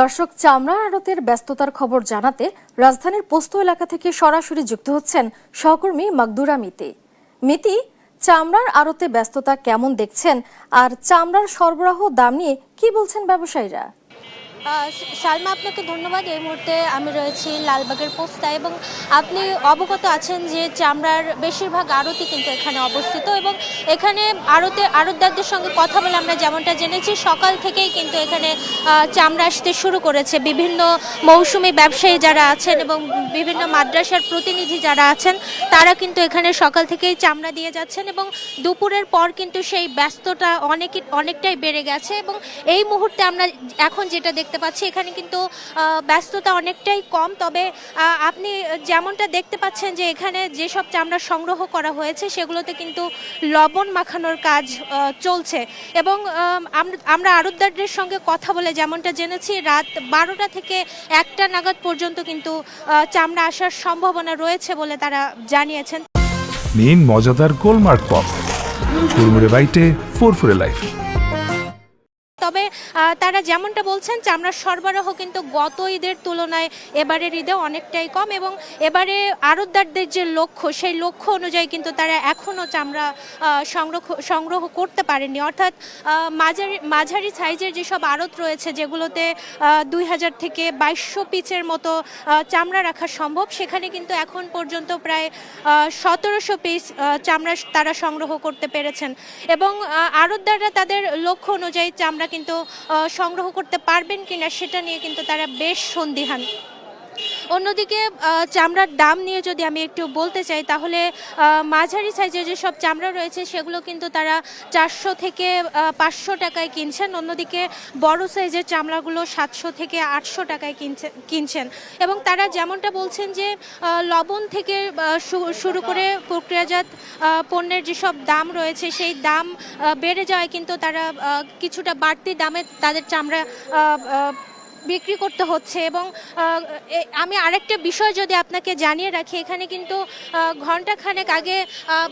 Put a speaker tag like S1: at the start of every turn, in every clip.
S1: দর্শক, চামড়া আড়তের ব্যস্ততার খবর জানাতে রাজধানীর পোস্ত এলাকা থেকে সরাসরি যুক্ত হচ্ছেন সহকর্মী মাকদুরা মিতি। মিতি, চামড়ার আড়তে ব্যস্ততা কেমন দেখছেন, আর চামড়ার সরবরাহ দাম নিয়ে কি বলছেন ব্যবসায়ীরা?
S2: সালমা, আপনাকে ধন্যবাদ। এই মুহূর্তে আমি রয়েছি লালবাগের পোস্তায় এবং আপনি অবগত আছেন যে চামড়ার বেশিরভাগ আড়তই কিন্তু এখানে অবস্থিত এবং এখানে আড়তদারদের সঙ্গে কথা বলে আমরা যেমনটা জেনেছি, সকাল থেকেই কিন্তু এখানে চামড়া আসতে শুরু করেছে। বিভিন্ন মৌসুমি ব্যবসায়ী যারা আছেন এবং বিভিন্ন মাদ্রাসার প্রতিনিধি যারা আছেন, তারা কিন্তু এখানে সকাল থেকেই চামড়া দিয়ে যাচ্ছেন এবং দুপুরের পর কিন্তু সেই ব্যস্ততা অনেকটাই বেড়ে গেছে এবং এই মুহূর্তে আমরা এখন যেটা দেখতে পাচ্ছি, এখানে কিন্তু ব্যস্ততা অনেকটাই কম। তবে আপনি যেমনটা দেখতে পাচ্ছেন যে এখানে যেসব চামড়া সংগ্রহ করা হয়েছে সেগুলোতে কিন্তু লবণ মাখানোর কাজ চলছে এবং আমরা আড়তদারদের সঙ্গে কথা বলে যেমনটা জেনেছি, রাত 12টা থেকে 1টা নাগাদ পর্যন্ত কিন্তু চামড়া আসার সম্ভাবনা রয়েছে বলে তারা জানিয়েছেন।
S3: নিন মজাদার গোলমার্ক পপ, ফুরমুরে বাইটে ফুরফুরে লাইফ।
S2: তবে তারা যেমনটা বলছেন, চামড়ার সরবরাহ কিন্তু গত ঈদের তুলনায় এবারের ঈদে অনেকটাই কম এবং এবারে আড়তদারদের যে লক্ষ্য, সেই লক্ষ্য অনুযায়ী কিন্তু তারা এখনও চামড়া সংগ্রহ করতে পারেনি। অর্থাৎ মাঝারি সাইজের যেসব আড়ত রয়েছে, যেগুলোতে 2000 থেকে 2200 পিসের মতো চামড়া রাখা সম্ভব, সেখানে কিন্তু এখন পর্যন্ত প্রায় 1700 পিস চামড়া তারা সংগ্রহ করতে পেরেছেন এবং আড়তদাররা তাদের লক্ষ্য অনুযায়ী চামড়া কিন্তু সংগ্রহ করতে পারবেন কিনা সেটা নিয়ে কিন্তু তারা বেশ সন্দিহান। অন্যদিকে চামড়ার দাম নিয়ে যদি আমি একটু বলতে চাই, তাহলে মাঝারি সাইজের যেসব চামড়া রয়েছে সেগুলো কিন্তু তারা 400 থেকে 500 টাকায় কিনছেন। অন্যদিকে বড় সাইজের চামড়াগুলো 700 থেকে 800 টাকায় কিনছেন এবং তারা যেমনটা বলছেন যে লবণ থেকে শুরু করে প্রক্রিয়াজাত পণ্যের যেসব দাম রয়েছে, সেই দাম বেড়ে যাওয়ায় কিন্তু তারা কিছুটা বাড়তি দামে তাদের চামড়া বিক্রি করতে হচ্ছে। এবং আমি আরেকটা বিষয় যদি আপনাকে জানিয়ে রাখি, এখানে কিন্তু ঘণ্টাখানেক আগে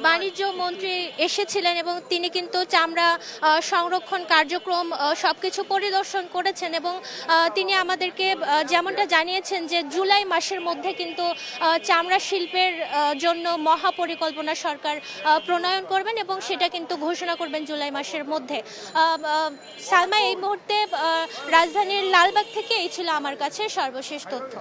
S2: বাণিজ্য মন্ত্রী এসেছিলেন এবং তিনি কিন্তু চামড়া সংরক্ষণ কার্যক্রম সব কিছু পরিদর্শন করেছেন এবং তিনি আমাদেরকে যেমনটা জানিয়েছেন যে জুলাই মাসের মধ্যে কিন্তু চামড়া শিল্পের জন্য মহাপরিকল্পনা সরকার প্রণয়ন করবেন এবং সেটা কিন্তু ঘোষণা করবেন জুলাই মাসের মধ্যে। সালমা, এই মুহূর্তে রাজধানীর লালবাগ থেকে এই ছিল আমার কাছে সর্বশেষ তথ্য।